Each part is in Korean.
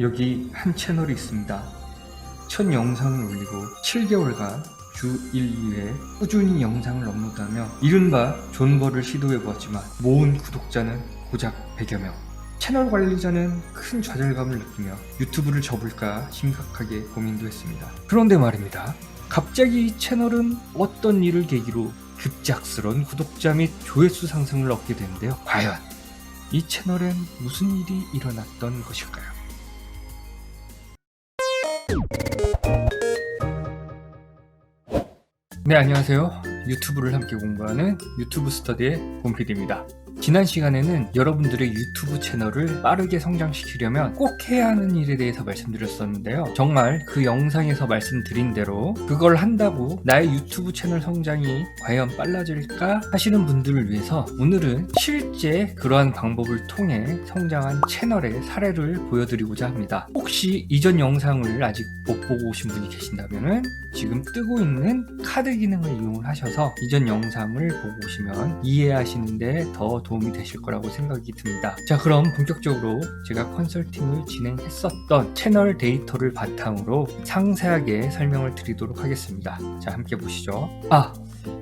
여기 한 채널이 있습니다. 첫 영상을 올리고 7개월간 주 1, 2회 꾸준히 영상을 업로드하며 이른바 존버를 시도해보았지만 모은 구독자는 고작 100여 명. 채널 관리자는 큰 좌절감을 느끼며 유튜브를 접을까 심각하게 고민도 했습니다. 그런데 말입니다. 갑자기 이 채널은 어떤 일을 계기로 급작스러운 구독자 및 조회수 상승을 얻게 되는데요. 과연 이 채널엔 무슨 일이 일어났던 것일까요? 네, 안녕하세요. 유튜브를 함께 공부하는 유튜브 스터디의 곰PD입니다. 지난 시간에는 여러분들의 유튜브 채널을 빠르게 성장시키려면 꼭 해야 하는 일에 대해서 말씀드렸었는데요. 정말 그 영상에서 말씀드린 대로 그걸 한다고 나의 유튜브 채널 성장이 과연 빨라질까 하시는 분들을 위해서 오늘은 실제 그러한 방법을 통해 성장한 채널의 사례를 보여드리고자 합니다. 혹시 이전 영상을 아직 못 보고 오신 분이 계신다면 지금 뜨고 있는 카드 기능을 이용을 하셔서 이전 영상을 보고 오시면 이해하시는데 더 도움이 되실 거라고 생각이 듭니다. 자, 그럼 본격적으로 제가 컨설팅을 진행했었던 채널 데이터를 바탕으로 상세하게 설명을 드리도록 하겠습니다. 자, 함께 보시죠.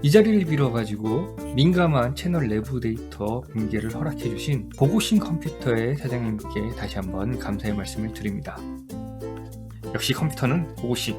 이 자리를 빌어가지고 민감한 채널 내부 데이터 공개를 허락해주신 고고싱 컴퓨터의 사장님께 다시 한번 감사의 말씀을 드립니다. 역시 컴퓨터는 고고싱.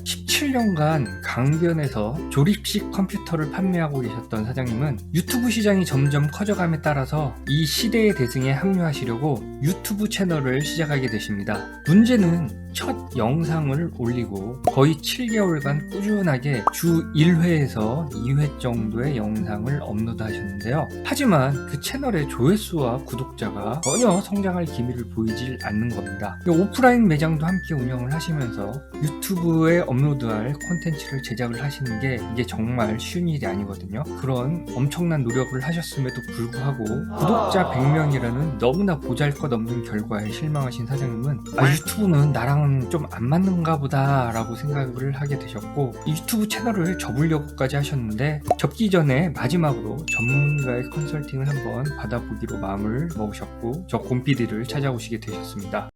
17년간 강변에서 조립식 컴퓨터를 판매하고 계셨던 사장님은 유튜브 시장이 점점 커져감에 따라서 이 시대의 대승에 합류하시려고 유튜브 채널을 시작하게 되십니다. 문제는 첫 영상을 올리고 거의 7개월간 꾸준하게 주 1회에서 2회 정도의 영상을 업로드 하셨는데요. 하지만 그 채널의 조회수와 구독자가 전혀 성장할 기미를 보이질 않는 겁니다. 오프라인 매장도 함께 운영을 하시면서 유튜브에 업로드할 콘텐츠를 제작을 하시는 게 이게 정말 쉬운 일이 아니거든요. 그런 엄청난 노력을 하셨음에도 불구하고 구독자 100명이라는 너무나 보잘것없는 결과에 실망하신 사장님은 유튜브는 나랑 좀 안 맞는가 보다 라고 생각을 하게 되셨고 유튜브 채널을 접으려고까지 하셨는데 접기 전에 마지막으로 전문가의 컨설팅을 한번 받아보기로 마음을 먹으셨고 저 곰PD를 찾아오시게 되셨습니다.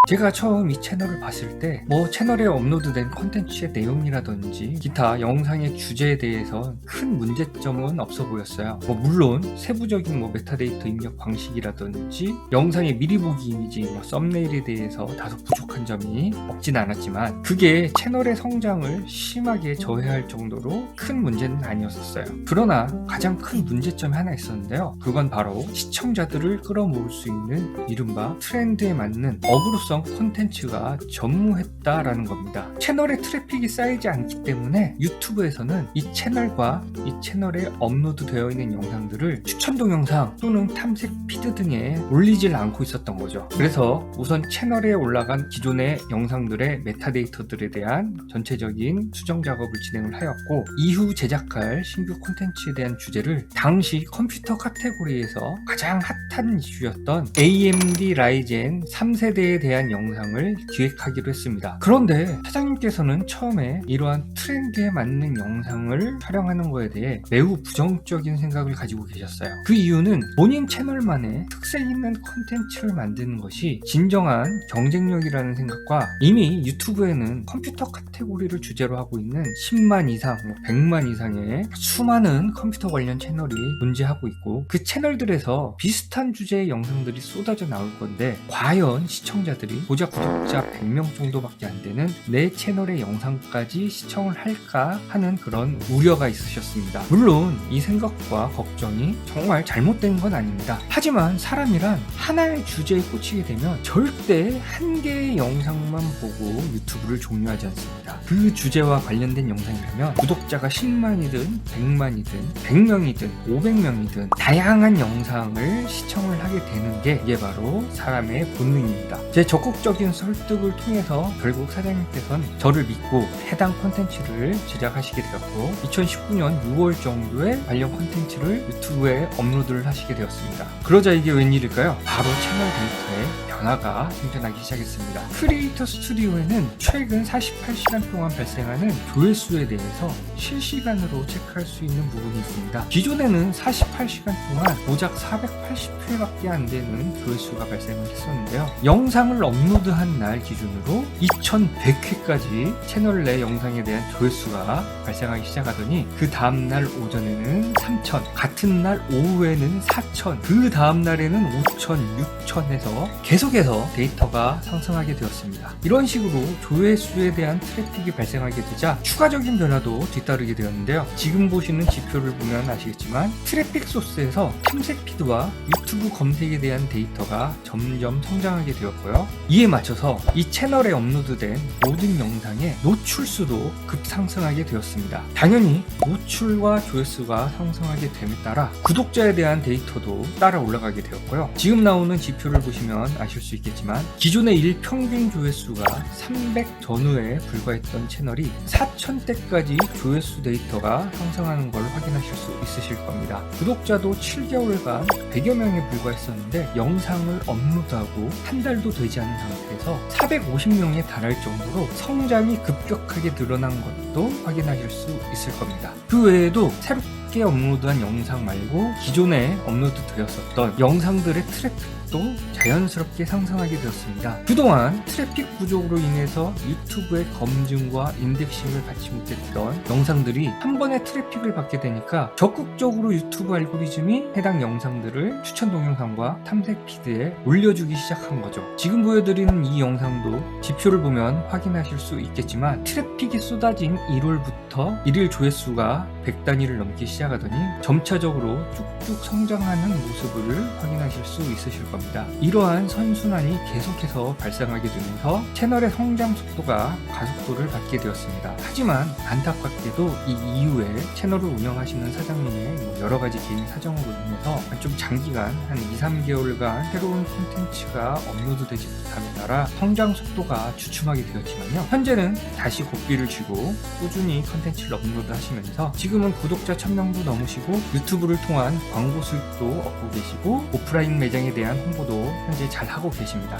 제가 처음 이 채널을 봤을 때 채널에 업로드된 콘텐츠의 내용이라든지 기타 영상의 주제에 대해서 큰 문제점은 없어 보였어요. 물론 세부적인 메타데이터 입력 방식이라든지 영상의 미리 보기 이미지, 썸네일에 대해서 다소 부족한 점이 없진 않았지만 그게 채널의 성장을 심하게 저해할 정도로 큰 문제는 아니었었어요. 그러나 가장 큰 문제점이 하나 있었는데요. 그건 바로 시청자들을 끌어모을 수 있는 이른바 트렌드에 맞는 어그로성 콘텐츠가 전무했다라는 겁니다. 채널에 트래픽이 쌓이지 않기 때문에 유튜브에서는 이 채널과 이 채널에 업로드되어 있는 영상들을 추천 동영상 또는 탐색 피드 등에 올리질 않고 있었던 거죠. 그래서 우선 채널에 올라간 기존의 영상들의 메타데이터들에 대한 전체적인 수정 작업을 진행을 하였고 이후 제작할 신규 콘텐츠에 대한 주제를 당시 컴퓨터 카테고리에서 가장 핫한 이슈였던 AMD 라이젠 3세대에 대한 영상을 기획하기로 했습니다. 그런데 사장님께서는 처음에 이러한 트렌드에 맞는 영상을 촬영하는 것에 대해 매우 부정적인 생각을 가지고 계셨어요. 그 이유는 본인 채널만의 특색 있는 콘텐츠를 만드는 것이 진정한 경쟁력이라는 생각과 이미 유튜브에는 컴퓨터 카테고리를 주제로 하고 있는 10만 이상, 100만 이상의 수많은 컴퓨터 관련 채널이 존재하고 있고 그 채널들에서 비슷한 주제의 영상들이 쏟아져 나올 건데 과연 시청자들이 고작 구독자 100명 정도밖에 안 되는 내 채널의 영상까지 시청을 할까 하는 그런 우려가 있으셨습니다. 물론 이 생각과 걱정이 정말 잘못된 건 아닙니다. 하지만 사람이란 하나의 주제에 꽂히게 되면 절대 한 개의 영상만 보고 유튜브를 종료하지 않습니다. 그 주제와 관련된 영상이라면 구독자가 10만이든 100만이든 100명이든 500명이든 다양한 영상을 시청을 하게 되는 게 이게 바로 사람의 본능입니다. 제 적극적인 설득을 통해서 결국 사장님께서는 저를 믿고 해당 콘텐츠를 제작하시게 되었고 2019년 6월 정도에 관련 콘텐츠를 유튜브에 업로드를 하시게 되었습니다. 그러자 이게 웬일일까요? 바로 채널 데이터에 변화가 생겨나기 시작했습니다. 크리에이터 스튜디오에는 최근 48시간 동안 발생하는 조회수에 대해서 실시간으로 체크할 수 있는 부분이 있습니다. 기존에는 48시간 동안 고작 480회밖에 안 되는 조회수가 발생을 했었는데요. 영상을 업로드한 날 기준으로 2100회까지 채널 내 영상에 대한 조회수가 발생하기 시작하더니 그 다음날 오전에는 3000, 같은 날 오후에는 4000, 그 다음날에는 5000, 6000 해서 계속해서 데이터가 상승하게 되었습니다. 이런 식으로 조회수에 대한 트래픽이 발생하게 되자 추가적인 변화도 뒤따르게 되었는데요. 지금 보시는 지표를 보면 아시겠지만 트래픽 소스에서 탐색 피드와 유튜브 검색에 대한 데이터가 점점 성장하게 되었고요. 이에 맞춰서 이 채널에 업로드된 모든 영상의 노출수도 급상승하게 되었습니다. 당연히 노출과 조회수가 상승하게 됨에 따라 구독자에 대한 데이터도 따라 올라가게 되었고요. 지금 나오는 지표를 보시면 아실 수 있겠지만 기존의 일평균 조회수가 300 전후에 불과했던 채널이 4000대까지 조회수 데이터가 상승하는 걸 확인하실 수 있으실 겁니다. 구독자도 7개월간 100여 명에 불과했었는데 영상을 업로드하고 한 달도 되지 않은 상태에서 450명에 달할 정도로 성장이 급격하게 늘어난 것도 확인하실 수 있을 겁니다. 그 외에도 새롭게 업로드한 영상 말고 기존에 업로드 되었었던 영상들의 트래픽도 자연스럽게 상승하게 되었습니다. 그동안 트래픽 부족으로 인해서 유튜브의 검증과 인덱싱을 받지 못했던 영상들이 한 번에 트래픽을 받게 되니까 적극적으로 유튜브 알고리즘이 해당 영상들을 추천 동영상과 탐색 피드에 올려주기 시작한 거죠. 지금 보여드리는 이 영상도 지표를 보면 확인하실 수 있겠지만 트래픽이 쏟아진 1월부터 일일 조회수가 100단위를 넘기 시작하더니 점차적으로 쭉쭉 성장하는 모습을 확인하실 수 있으실 겁니다. 이러한 선순환이 계속해서 발생하게 되면서 채널의 성장 속도가 가속도를 받게 되었습니다. 하지만 안타깝게도 이 이후에 채널을 운영하시는 사장님의 여러 가지 개인 사정으로 인해서 좀 장기간 한 2-3개월간 새로운 콘텐츠가 업로드되지 못함에 따라 성장 속도가 주춤하게 되었지만요. 현재는 다시 고삐를 쥐고 꾸준히 콘텐츠를 업로드하시면서 지금은 구독자 1000명도 넘으시고 유튜브를 통한 광고 수익도 얻고 계시고 오프라인 매장에 대한 홍보도 현재 잘 하고 계십니다.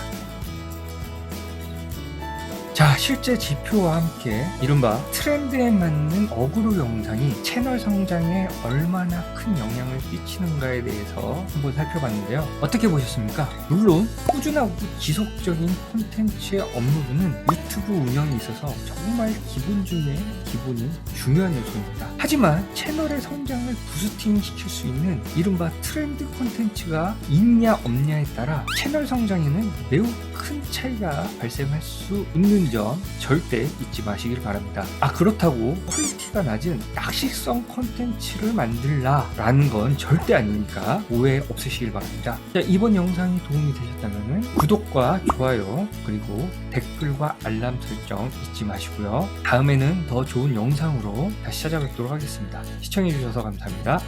자, 실제 지표와 함께 이른바 트렌드에 맞는 어그로 영상이 채널 성장에 얼마나 큰 영향을 끼치는가에 대해서 한번 살펴봤는데요. 어떻게 보셨습니까? 물론 꾸준하고 지속적인 콘텐츠의 업로드는 유튜브 운영에 있어서 정말 기본 중에 기본인 중요한 요소입니다. 하지만 채널의 성장을 부스팅 시킬 수 있는 이른바 트렌드 콘텐츠가 있냐 없냐에 따라 채널 성장에는 매우 큰 차이가 발생할 수 있는 점 절대 잊지 마시길 바랍니다. 그렇다고 퀄리티가 낮은 약식성 콘텐츠를 만들라 라는 건 절대 아니니까 오해 없으시길 바랍니다. 자, 이번 영상이 도움이 되셨다면 구독과 좋아요 그리고 댓글과 알람 설정 잊지 마시고요. 다음에는 더 좋은 영상으로 다시 찾아뵙도록 하겠습니다. 시청해주셔서 감사합니다.